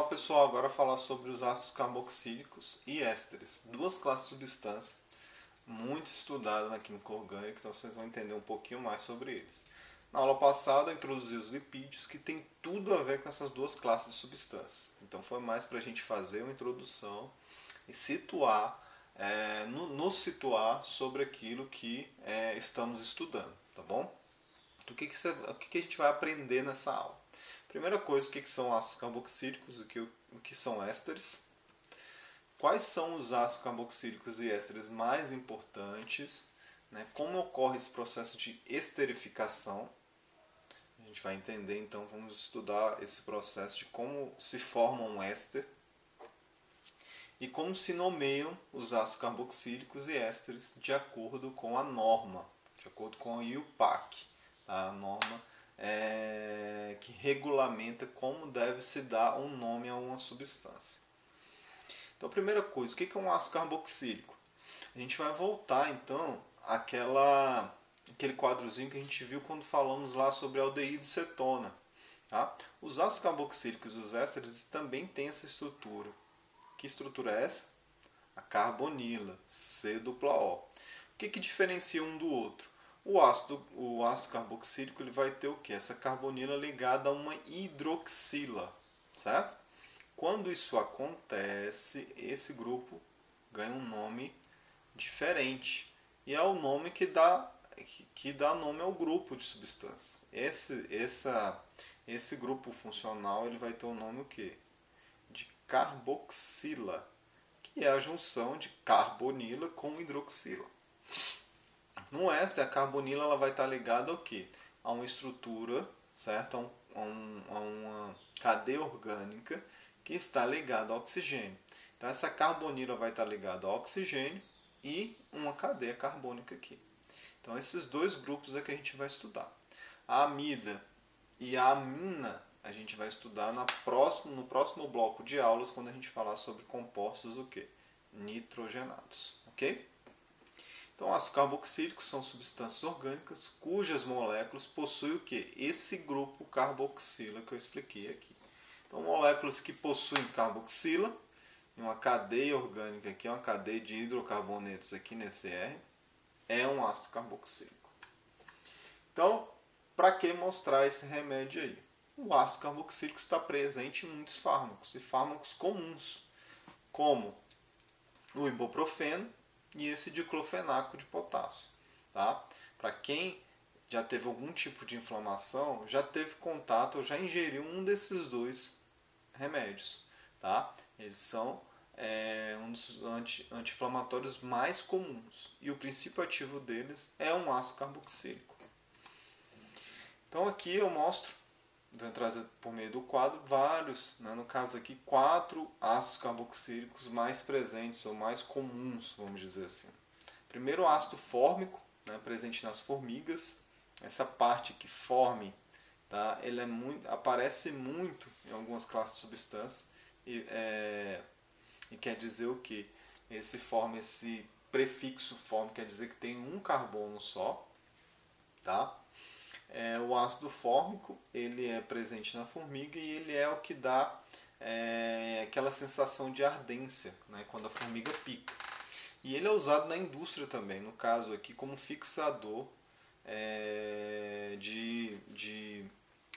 lá pessoal, agora falar sobre os ácidos carboxílicos e ésteres, duas classes de substância muito estudadas na química orgânica, então vocês vão entender um pouquinho mais sobre eles. Na aula passada eu introduzi os lipídios, que tem tudo a ver com essas duas classes de substâncias. Então foi mais para a gente fazer uma introdução e situar, nos situar sobre aquilo que estamos estudando, tá bom? Então, o que a gente vai aprender nessa aula? Primeira coisa, o que são ácidos carboxílicos, o que são ésteres. Quais são os ácidos carboxílicos e ésteres mais importantes, né? Como ocorre esse processo de esterificação. A gente vai entender, então, vamos estudar esse processo de como se forma um éster e como se nomeiam os ácidos carboxílicos e ésteres de acordo com a norma, de acordo com a IUPAC, tá? A norma que regulamenta como deve se dar um nome a uma substância. Então, a primeira coisa, o que é um ácido carboxílico? A gente vai voltar, então, aquele quadrozinho que a gente viu quando falamos lá sobre aldeído e cetona. Tá? Os ácidos carboxílicos e os ésteres também têm essa estrutura. Que estrutura é essa? A carbonila, C-O. O que diferencia um do outro? O ácido carboxílico ele vai ter o quê? Essa carbonila ligada a uma hidroxila, certo? Quando isso acontece, esse grupo ganha um nome diferente. E é o nome que dá nome ao grupo de substâncias. Esse grupo funcional ele vai ter o nome o quê? De carboxila, que é a junção de carbonila com hidroxila. No éster, a carbonila ela vai estar ligada ao quê? A uma estrutura, certo? A uma cadeia orgânica que está ligada ao oxigênio. Então essa carbonila vai estar ligada ao oxigênio e uma cadeia carbônica aqui. Então esses dois grupos é que a gente vai estudar. A amida e a amina a gente vai estudar no próximo bloco de aulas, quando a gente falar sobre compostos o quê? Nitrogenados, ok? Então, ácidos carboxílicos são substâncias orgânicas cujas moléculas possuem o quê? Esse grupo carboxila que eu expliquei aqui. Então, moléculas que possuem carboxila, uma cadeia orgânica aqui, uma cadeia de hidrocarbonetos aqui nesse R, é um ácido carboxílico. Então, para que mostrar esse remédio aí? O ácido carboxílico está presente em muitos fármacos, e fármacos comuns, como o ibuprofeno e esse diclofenaco de potássio. Tá? Para quem já teve algum tipo de inflamação, já teve contato ou já ingeriu um desses dois remédios. Tá? Eles são um dos anti-inflamatórios mais comuns. E o princípio ativo deles é um ácido carboxílico. Então aqui eu mostro, vou trazer por meio do quadro, vários, né, no caso aqui, 4 ácidos carboxílicos mais presentes ou mais comuns, vamos dizer assim. Primeiro, o ácido fórmico, né, presente nas formigas. Essa parte que forme, tá, ele aparece muito em algumas classes de substâncias e quer dizer o que? Esse prefixo forme quer dizer que tem um carbono só. Tá? O ácido fórmico ele é presente na formiga e ele é o que dá aquela sensação de ardência, né, quando a formiga pica. E ele é usado na indústria também, no caso aqui como fixador de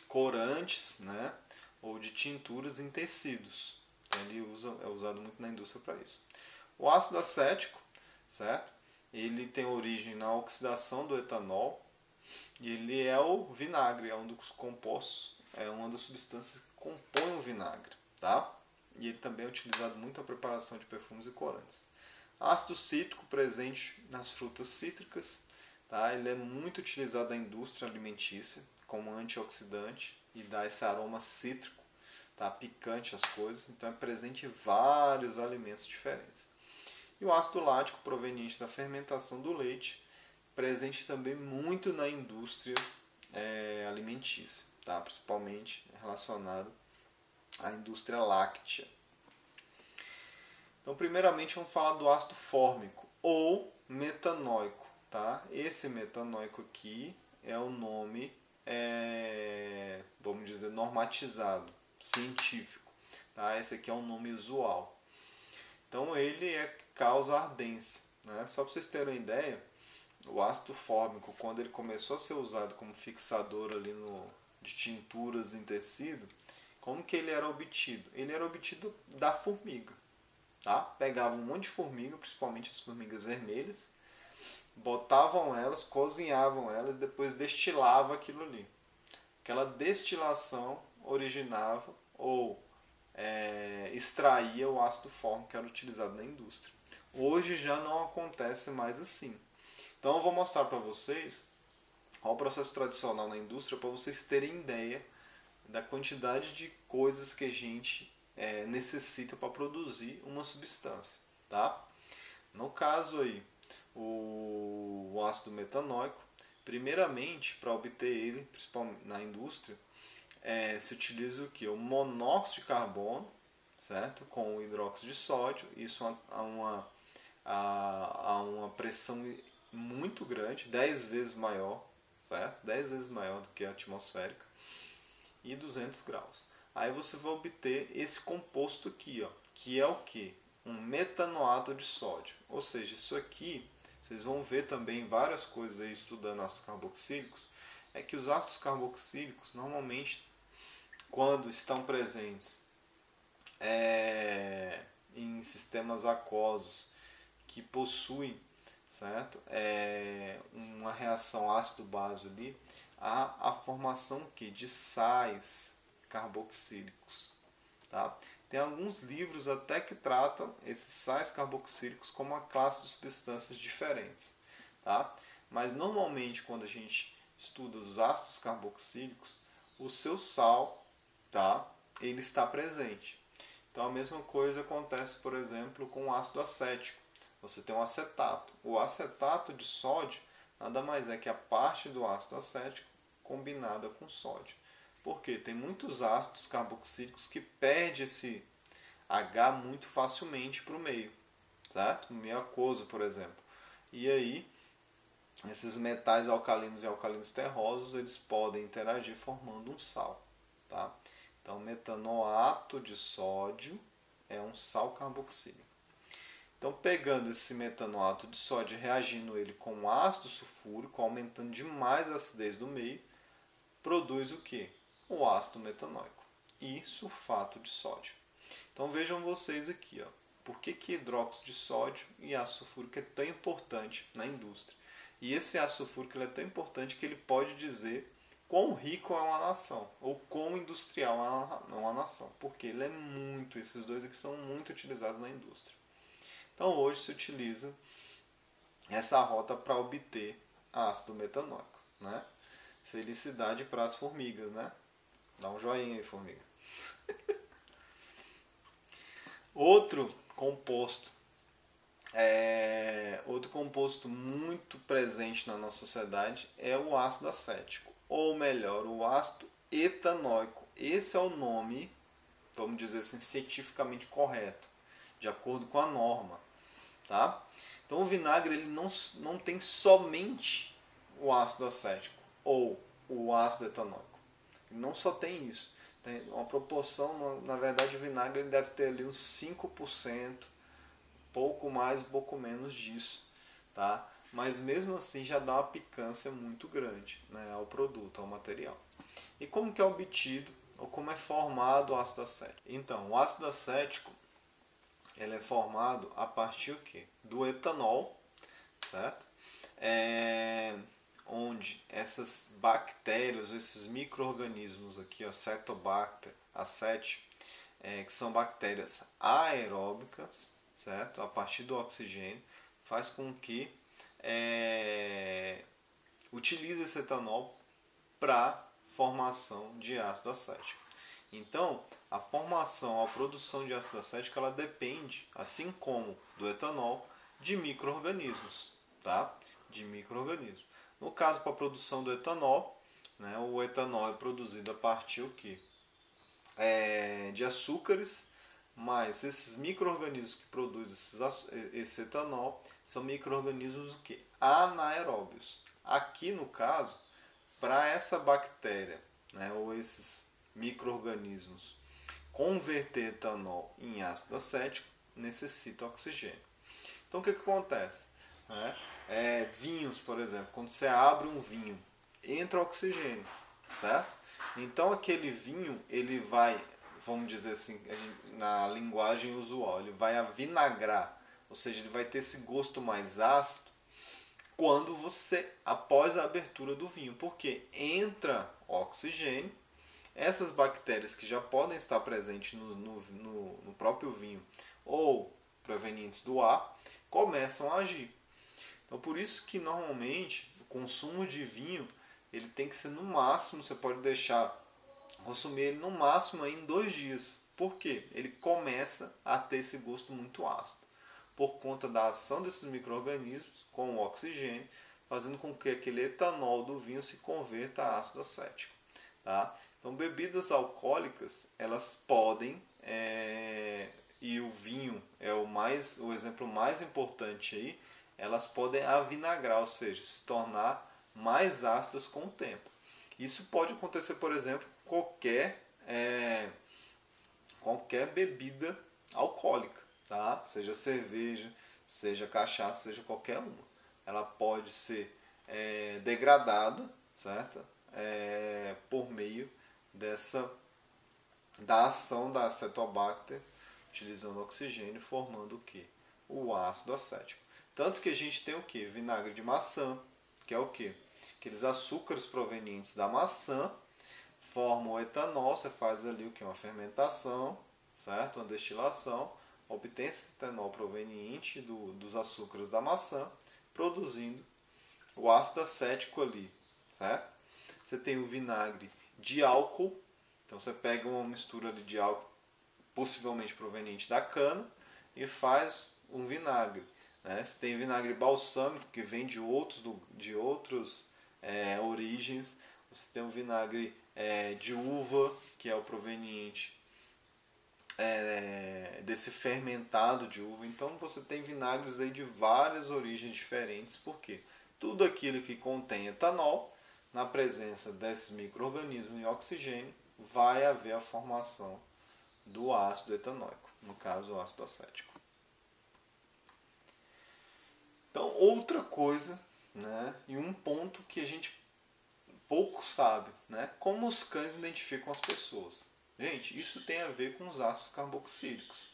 corantes, né, ou de tinturas em tecidos. Então, ele é usado muito na indústria para isso. O ácido acético, certo? Ele tem origem na oxidação do etanol. E ele é o vinagre, é um dos compostos, é uma das substâncias que compõem o vinagre, tá? E ele também é utilizado muito na preparação de perfumes e corantes. Ácido cítrico presente nas frutas cítricas, tá? Ele é muito utilizado na indústria alimentícia como antioxidante e dá esse aroma cítrico, tá? Picante as coisas, então é presente em vários alimentos diferentes. E o ácido lático proveniente da fermentação do leite, presente também muito na indústria alimentícia, tá? Principalmente relacionado à indústria láctea. Então, primeiramente, vamos falar do ácido fórmico ou metanóico. Tá? Esse metanóico aqui é o nome, vamos dizer, normatizado, científico. Tá? Tá? Esse aqui é um nome usual. Então ele causa ardência. Né? Só para vocês terem uma ideia, o ácido fórmico, quando ele começou a ser usado como fixador ali de tinturas em tecido, como que ele era obtido? Ele era obtido da formiga. Tá? Pegava um monte de formiga, principalmente as formigas vermelhas, botavam elas, cozinhavam elas e depois destilava aquilo ali. Aquela destilação originava ou extraía o ácido fórmico que era utilizado na indústria. Hoje já não acontece mais assim. Então eu vou mostrar para vocês qual o processo tradicional na indústria para vocês terem ideia da quantidade de coisas que a gente necessita para produzir uma substância. Tá? No caso aí, o ácido metanóico, primeiramente para obter ele, principalmente na indústria, se utiliza o que? O monóxido de carbono, certo? Com o hidróxido de sódio, isso a uma pressão muito grande, 10 vezes maior, certo? 10 vezes maior do que a atmosférica, e 200 graus. Aí você vai obter esse composto aqui, ó, que é o que? Um metanoato de sódio. Ou seja, isso aqui, vocês vão ver também várias coisas aí estudando ácidos carboxílicos, é que os ácidos carboxílicos, normalmente, quando estão presentes em sistemas aquosos que possuem, certo? Uma reação ácido-base ali, há a formação de sais carboxílicos. Tá? Tem alguns livros até que tratam esses sais carboxílicos como uma classe de substâncias diferentes. Tá? Mas normalmente quando a gente estuda os ácidos carboxílicos, o seu sal, tá? Ele está presente. Então a mesma coisa acontece, por exemplo, com o ácido acético. Você tem um acetato. O acetato de sódio nada mais é que a parte do ácido acético combinada com sódio. Porque tem muitos ácidos carboxílicos que perdem esse H muito facilmente para o meio, certo? No meio aquoso, por exemplo. E aí, esses metais alcalinos e alcalinos terrosos, eles podem interagir formando um sal, tá? Então, metanoato de sódio é um sal carboxílico. Então, pegando esse metanoato de sódio e reagindo ele com o ácido sulfúrico, aumentando demais a acidez do meio, produz o que? O ácido metanóico e sulfato de sódio. Então vejam vocês aqui, ó, por que hidróxido de sódio e ácido sulfúrico é tão importante na indústria. E esse ácido sulfúrico é tão importante que ele pode dizer quão rico é uma nação, ou quão industrial é uma nação, porque ele esses dois aqui são muito utilizados na indústria. Então hoje se utiliza essa rota para obter ácido metanóico, né? Felicidade para as formigas, né? Dá um joinha aí, formiga. Outro composto muito presente na nossa sociedade é o ácido acético, ou melhor, o ácido etanóico. Esse é o nome, vamos dizer assim, cientificamente correto, de acordo com a norma, tá? Então o vinagre ele não tem somente o ácido acético ou o ácido etanóico. Ele não só tem isso. Tem uma proporção, na verdade o vinagre ele deve ter ali uns 5%, pouco mais, pouco menos disso, tá? Mas mesmo assim já dá uma picância muito grande, né, ao produto, ao material. E como que é obtido ou como é formado o ácido acético? Então, o ácido acético ele é formado a partir o quê? Do etanol, certo? Onde essas bactérias, esses micro-organismos aqui, ó, Cetobacter, aceti, que são bactérias aeróbicas, certo? A partir do oxigênio, faz com que utilize esse etanol para formação de ácido acético. Então, a formação, a produção de ácido acético, ela depende, assim como do etanol, de micro-organismos, tá? De micro-organismos. No caso, para a produção do etanol, né, o etanol é produzido a partir o quê? De açúcares, mas esses micro-organismos que produzem esse etanol são micro-organismos o quê? Anaeróbios. Aqui, no caso, para essa bactéria, né, ou esses micro-organismos converter etanol em ácido acético necessita oxigênio. Então o que acontece? Vinhos, por exemplo, quando você abre um vinho, entra oxigênio, certo? Então aquele vinho, ele vai, vamos dizer assim, na linguagem usual, ele vai avinagrar, ou seja, ele vai ter esse gosto mais ácido quando você, após a abertura do vinho, porque entra oxigênio, essas bactérias que já podem estar presentes no próprio vinho ou provenientes do ar, começam a agir. Então por isso que normalmente o consumo de vinho ele tem que ser no máximo, você pode consumir ele no máximo em 2 dias. Por quê? Ele começa a ter esse gosto muito ácido, por conta da ação desses micro-organismos com o oxigênio, fazendo com que aquele etanol do vinho se converta a ácido acético. Tá? Então bebidas alcoólicas, elas podem, e o vinho é o exemplo mais importante aí, elas podem avinagrar, ou seja, se tornar mais ácidas com o tempo. Isso pode acontecer, por exemplo, qualquer bebida alcoólica, tá? Seja cerveja, seja cachaça, seja qualquer uma. Ela pode ser degradada, certo? Por meio da ação da Acetobacter, utilizando oxigênio, formando o que? O ácido acético. Tanto que a gente tem o que? Vinagre de maçã, que é o que? Aqueles açúcares provenientes da maçã formam o etanol, você faz ali o que? Uma fermentação, certo? Uma destilação, obtém esse etanol proveniente dos açúcares da maçã, produzindo o ácido acético ali, certo? Você tem o vinagre de álcool, então você pega uma mistura ali de álcool, possivelmente proveniente da cana, e faz um vinagre. Você tem vinagre balsâmico, que vem de outras origens. Você tem o vinagre de uva, que é o proveniente desse fermentado de uva. Então você tem vinagres aí de várias origens diferentes, porque tudo aquilo que contém etanol, na presença desses micro-organismos e oxigênio, vai haver a formação do ácido etanóico, no caso o ácido acético. Então, outra coisa, e um ponto que a gente pouco sabe, como os cães identificam as pessoas. Gente, isso tem a ver com os ácidos carboxílicos.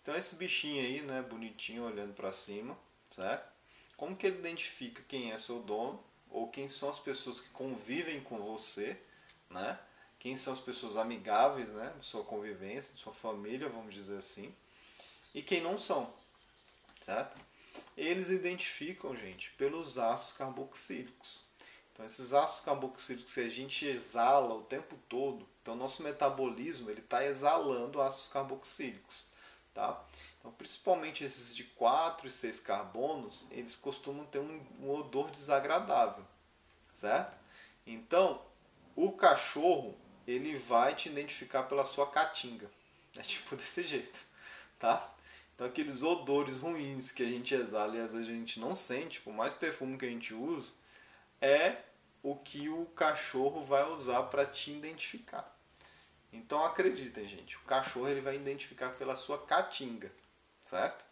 Então esse bichinho aí, bonitinho, olhando para cima, certo? Como que ele identifica quem é seu dono, ou quem são as pessoas que convivem com você, quem são as pessoas amigáveis, de sua convivência, de sua família, vamos dizer assim, e quem não são, certo? Eles identificam, gente, pelos ácidos carboxílicos. Então esses ácidos carboxílicos que a gente exala o tempo todo, então nosso metabolismo ele está exalando ácidos carboxílicos, tá? Então principalmente esses de 4 e 6 carbonos, eles costumam ter um odor desagradável, certo? Então o cachorro ele vai te identificar pela sua caatinga, é tipo desse jeito, tá? Então aqueles odores ruins que a gente exala e às vezes a gente não sente, por mais perfume que a gente usa, é o que o cachorro vai usar para te identificar. Então acreditem, gente, o cachorro ele vai identificar pela sua caatinga, certo?